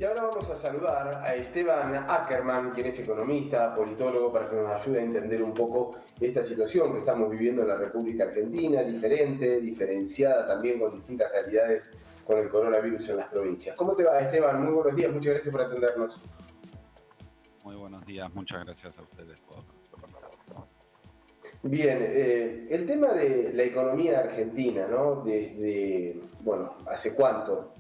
Y ahora vamos a saludar a Esteban Ackerman, quien es economista, politólogo, para que nos ayude a entender un poco esta situación que estamos viviendo en la República Argentina, diferente, diferenciada también con distintas realidades con el coronavirus en las provincias. ¿Cómo te va, Esteban? Muy buenos días, muchas gracias por atendernos. Muy buenos días, muchas gracias a ustedes por Bien, el tema de la economía argentina, ¿no? ¿Hace cuánto?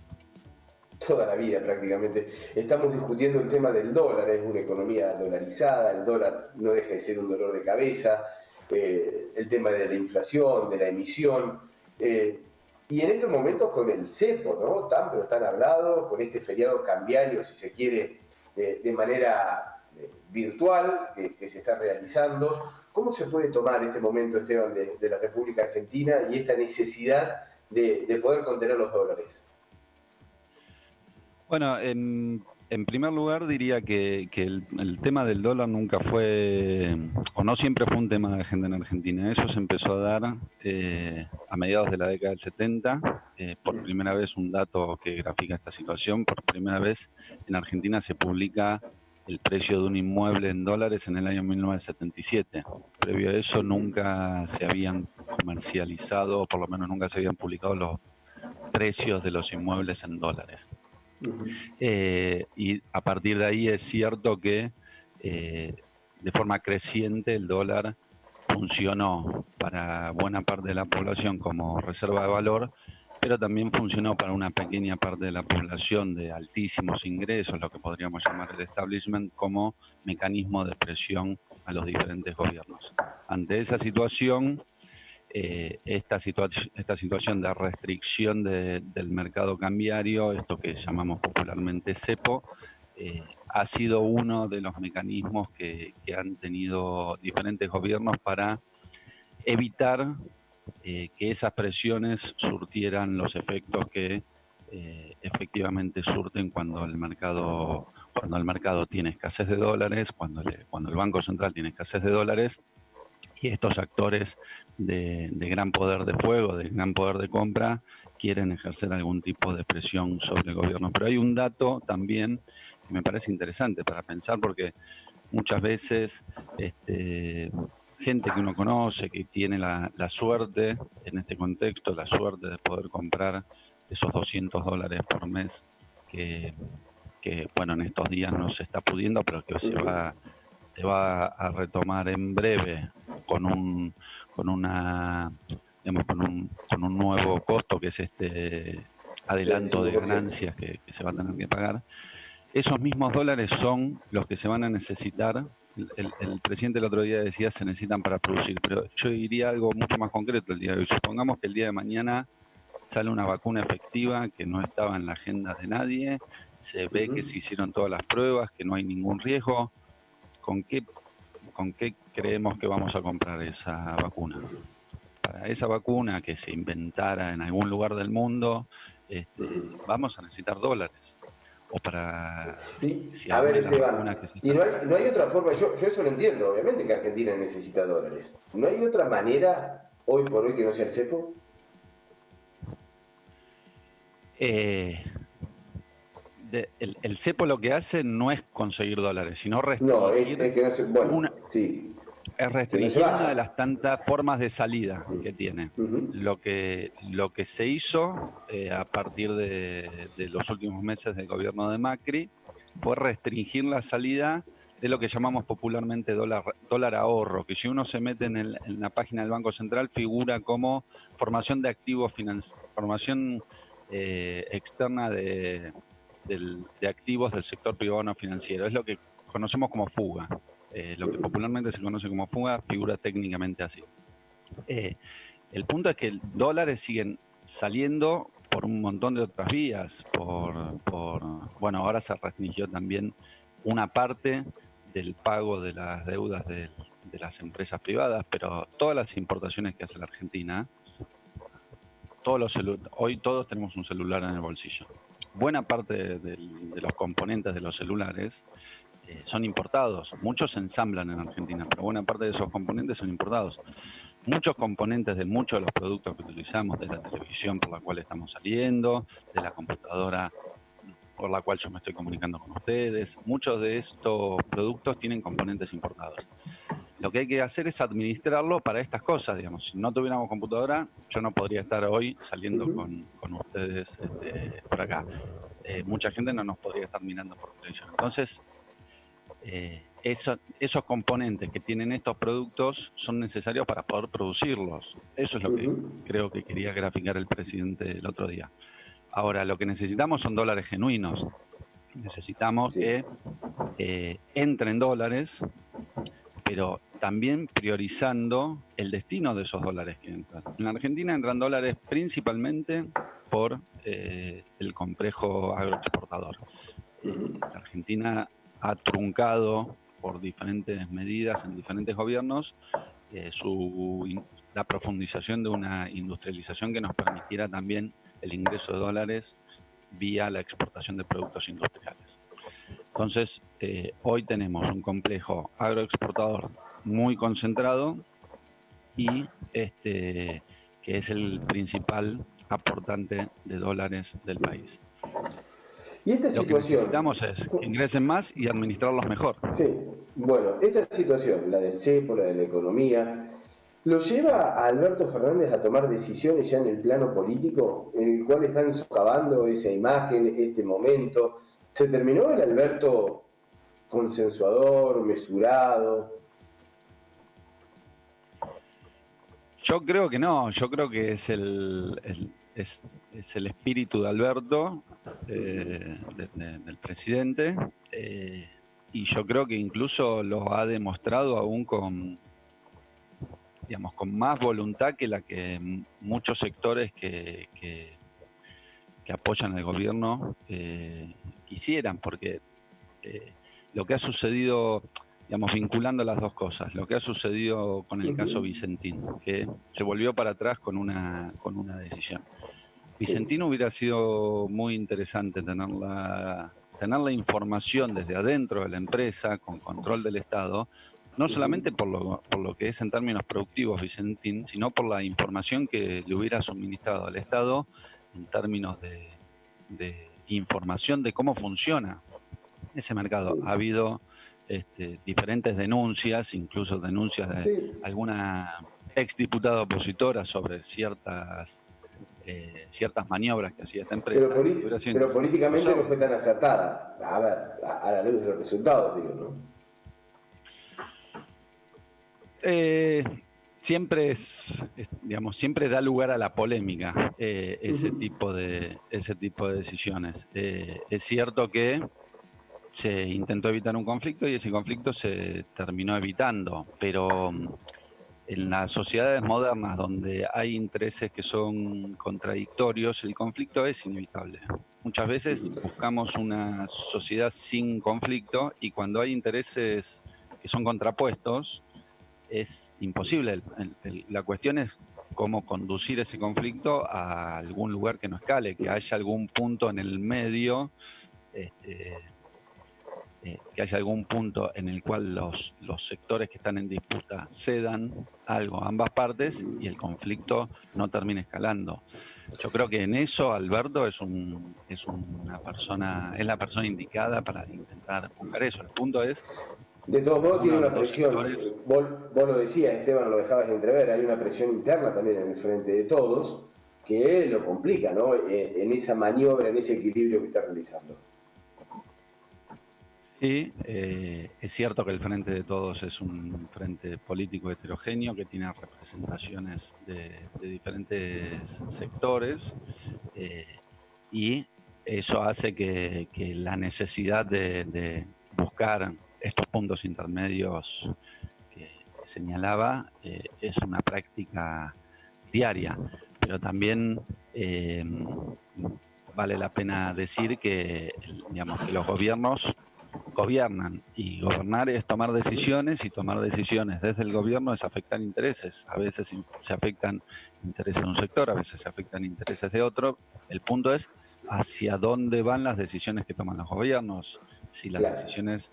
Toda la vida prácticamente. Estamos discutiendo el tema del dólar, es una economía dolarizada, el dólar no deja de ser un dolor de cabeza, el tema de la inflación, de la emisión, y en estos momentos con el cepo, ¿no? Pero tan hablado, con este feriado cambiario, si se quiere, de manera virtual que se está realizando. ¿Cómo se puede tomar este momento, Esteban, de la República Argentina y esta necesidad de poder contener los dólares? Bueno, en primer lugar diría que el tema del dólar nunca fue, o no siempre fue un tema de agenda en Argentina. Eso se empezó a dar a mediados de la década del 70. Por primera vez, un dato que grafica esta situación, por primera vez en Argentina se publica el precio de un inmueble en dólares en el año 1977. Previo a eso nunca se habían comercializado, o por lo menos nunca se habían publicado los precios de los inmuebles en dólares. Y a partir de ahí es cierto que de forma creciente el dólar funcionó para buena parte de la población como reserva de valor, pero también funcionó para una pequeña parte de la población de altísimos ingresos, lo que podríamos llamar el establishment, como mecanismo de presión a los diferentes gobiernos. Ante esa situación, esta situación de restricción del mercado cambiario, esto que llamamos popularmente cepo, ha sido uno de los mecanismos que han tenido diferentes gobiernos para evitar que esas presiones surtieran los efectos que efectivamente surten cuando el mercado tiene escasez de dólares, cuando el Banco Central tiene escasez de dólares, y estos actores de gran poder de fuego, de gran poder de compra, quieren ejercer algún tipo de presión sobre el gobierno. Pero hay un dato también que me parece interesante para pensar, porque muchas veces gente que uno conoce, que tiene la suerte, en este contexto, la suerte de poder comprar esos $200 por mes que bueno, en estos días no se está pudiendo, pero que se va a retomar en breve con un nuevo costo, que es este adelanto de ganancias que se va a tener que pagar. Esos mismos dólares son los que se van a necesitar. El presidente el otro día decía se necesitan para producir, pero yo diría algo mucho más concreto el día de hoy. Supongamos que el día de mañana sale una vacuna efectiva que no estaba en la agenda de nadie, se ve que se hicieron todas las pruebas, que no hay ningún riesgo. ¿Con qué creemos que vamos a comprar esa vacuna? Para esa vacuna que se inventara en algún lugar del mundo, vamos a necesitar dólares. O para... Sí, a ver, Esteban, y no hay otra forma, yo eso lo entiendo, obviamente que Argentina necesita dólares. ¿No hay otra manera, hoy por hoy, que no sea el cepo? El cepo lo que hace no es conseguir dólares, sino restringir, es restringir una de las tantas formas de salida que tiene. Lo que se hizo a partir de los últimos meses del gobierno de Macri fue restringir la salida de lo que llamamos popularmente dólar ahorro, que si uno se mete en la página del Banco Central figura como formación de activos financieros, formación externa de activos del sector privado no financiero. Es lo que conocemos como fuga. Lo que popularmente se conoce como fuga figura técnicamente así. El punto es que dólares siguen saliendo por un montón de otras vías. Bueno, ahora se restringió también una parte del pago de las deudas de las empresas privadas, pero todas las importaciones que hace la Argentina, hoy todos tenemos un celular en el bolsillo. Buena parte de los componentes de los celulares son importados. Muchos se ensamblan en Argentina, pero buena parte de esos componentes son importados. Muchos componentes de muchos de los productos que utilizamos, de la televisión por la cual estamos saliendo, de la computadora por la cual yo me estoy comunicando con ustedes. Muchos de estos productos tienen componentes importados. Lo que hay que hacer es administrarlo para estas cosas, digamos. Si no tuviéramos computadora, yo no podría estar hoy saliendo con ustedes por acá. Mucha gente no nos podría estar mirando por televisión. Entonces, esos componentes que tienen estos productos son necesarios para poder producirlos. Eso es lo que creo que quería graficar el presidente el otro día. Ahora, lo que necesitamos son dólares genuinos. Necesitamos que entren dólares, pero también priorizando el destino de esos dólares que entran. En la Argentina entran dólares principalmente por el complejo agroexportador. La Argentina ha truncado por diferentes medidas en diferentes gobiernos la profundización de una industrialización que nos permitiera también el ingreso de dólares vía la exportación de productos industriales. Entonces, hoy tenemos un complejo agroexportador muy concentrado y que es el principal aportante de dólares del país. Y esta Lo que necesitamos es que ingresen más y administrarlos mejor. Sí, bueno, esta situación, la del cepo, la de la economía, ¿lo lleva a Alberto Fernández a tomar decisiones ya en el plano político, en el cual están socavando esa imagen, este momento? ¿Se terminó el Alberto consensuador, mesurado? Yo creo que no, yo creo que es el espíritu de Alberto, del presidente, y yo creo que incluso lo ha demostrado aún con más voluntad que la que muchos sectores que apoyan al gobierno quisieran, porque lo que ha sucedido, vinculando las dos cosas, lo que ha sucedido con el caso Vicentín, que se volvió para atrás con una decisión. Vicentín hubiera sido muy interesante tener la información desde adentro de la empresa, con control del Estado, no solamente por lo que es en términos productivos Vicentín, sino por la información que le hubiera suministrado al Estado en términos de información de cómo funciona ese mercado. Ha habido diferentes denuncias, incluso denuncias de alguna exdiputada opositora sobre ciertas maniobras que hacía esta empresa. Pero políticamente no fue tan acertada. A ver, a la luz de los resultados, digo, ¿no? Siempre siempre da lugar a la polémica ese tipo de decisiones. Es cierto que se intentó evitar un conflicto y ese conflicto se terminó evitando, pero en las sociedades modernas donde hay intereses que son contradictorios, el conflicto es inevitable. Muchas veces buscamos una sociedad sin conflicto y cuando hay intereses que son contrapuestos, es imposible. La cuestión es cómo conducir ese conflicto a algún lugar que no escale, que haya algún punto en el medio, que haya algún punto en el cual los sectores que están en disputa cedan algo a ambas partes y el conflicto no termine escalando. Yo creo que en eso Alberto es la persona indicada para intentar buscar eso. El punto es... De todos modos tiene una presión, vos lo decías, Esteban, lo dejabas entrever, hay una presión interna también en el frente de todos que lo complica, ¿no? En esa maniobra, en ese equilibrio que está realizando. Sí, es cierto que el Frente de Todos es un frente político heterogéneo que tiene representaciones de diferentes sectores y eso hace que la necesidad de buscar estos puntos intermedios que señalaba es una práctica diaria, pero también vale la pena decir que, que los gobiernos gobiernan y gobernar es tomar decisiones y tomar decisiones desde el gobierno es afectar intereses. A veces se afectan intereses de un sector, a veces se afectan intereses de otro. El punto es hacia dónde van las decisiones que toman los gobiernos. Si las decisiones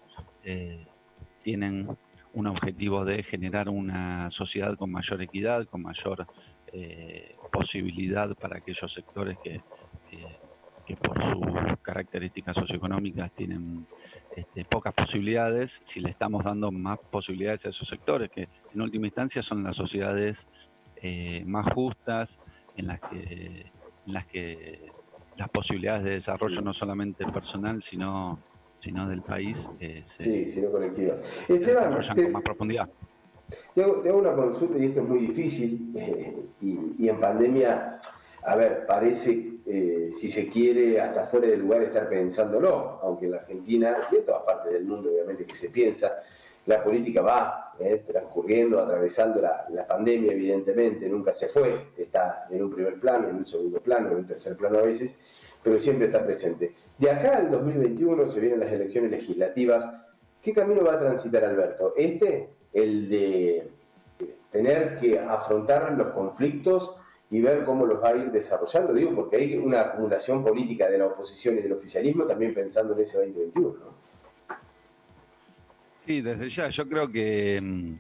tienen un objetivo de generar una sociedad con mayor equidad, con mayor posibilidad para aquellos sectores que que por sus características socioeconómicas tienen pocas posibilidades, si le estamos dando más posibilidades a esos sectores, que en última instancia son las sociedades más justas, en las que las posibilidades de desarrollo no solamente personal, sino del país, sino colectivas. se desarrollan con más profundidad. Te hago una consulta, y esto es muy difícil, y en pandemia, a ver, parece, si se quiere, hasta fuera de lugar estar pensándolo, aunque en la Argentina y en todas partes del mundo obviamente que se piensa, la política va transcurriendo, atravesando la pandemia, evidentemente, nunca se fue, está en un primer plano, en un segundo plano, en un tercer plano a veces, pero siempre está presente. De acá al 2021 se vienen las elecciones legislativas. ¿Qué camino va a transitar Alberto? El de tener que afrontar los conflictos y ver cómo los va a ir desarrollando, digo, porque hay una acumulación política de la oposición y del oficialismo también pensando en ese 2021, ¿no? Sí, desde ya, yo creo que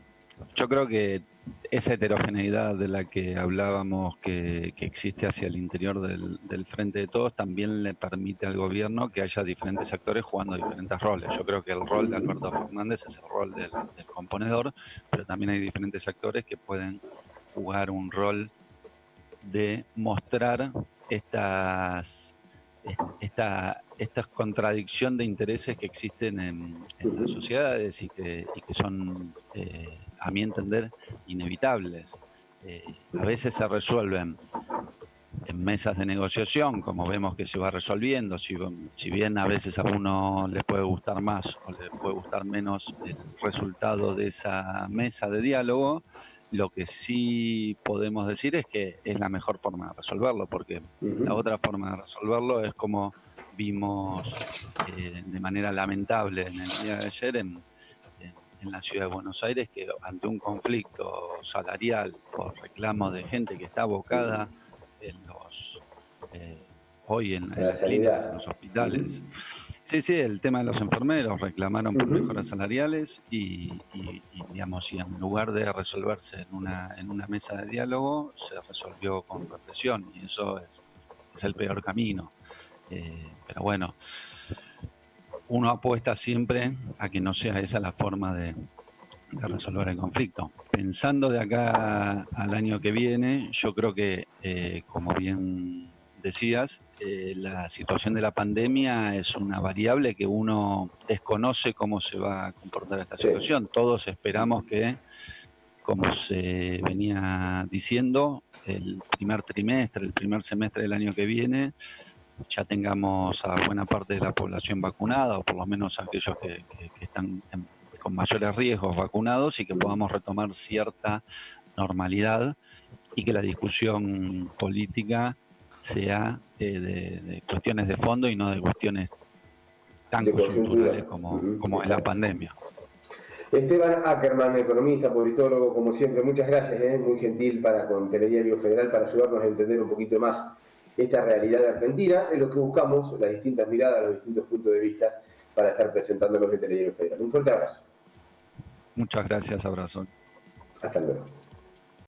esa heterogeneidad de la que hablábamos que existe hacia el interior del Frente de Todos también le permite al gobierno que haya diferentes actores jugando diferentes roles. Yo creo que el rol de Alberto Fernández es el rol del componedor, pero también hay diferentes actores que pueden jugar un rol de mostrar esta contradicción de intereses que existen en las sociedades y que son, a mi entender, inevitables. A veces se resuelven en mesas de negociación, como vemos que se va resolviendo, si bien a veces a uno le puede gustar más o le puede gustar menos el resultado de esa mesa de diálogo, lo que sí podemos decir es que es la mejor forma de resolverlo, porque la otra forma de resolverlo es como vimos de manera lamentable en el día de ayer en la ciudad de Buenos Aires, que ante un conflicto salarial por reclamos de gente que está abocada hoy en las clínicas, en los hospitales. Sí, el tema de los enfermeros, reclamaron por mejoras salariales y digamos, y en lugar de resolverse en una mesa de diálogo, se resolvió con represión, y eso es el peor camino. Pero bueno, uno apuesta siempre a que no sea esa la forma de resolver el conflicto. Pensando de acá al año que viene, yo creo que, como bien decías, la situación de la pandemia es una variable que uno desconoce cómo se va a comportar esta situación. Todos esperamos que, como se venía diciendo, el primer trimestre, el primer semestre del año que viene, ya tengamos a buena parte de la población vacunada, o por lo menos aquellos que están con mayores riesgos vacunados, y que podamos retomar cierta normalidad y que la discusión política sea de cuestiones de fondo y no de cuestiones tan coyunturales como es la pandemia. Esteban Ackerman, economista, politólogo, como siempre, muchas gracias, muy gentil con Telediario Federal para ayudarnos a entender un poquito más esta realidad de Argentina, en lo que buscamos las distintas miradas, los distintos puntos de vista para estar presentándolos de Telediario Federal. Un fuerte abrazo. Muchas gracias, abrazo. Hasta luego.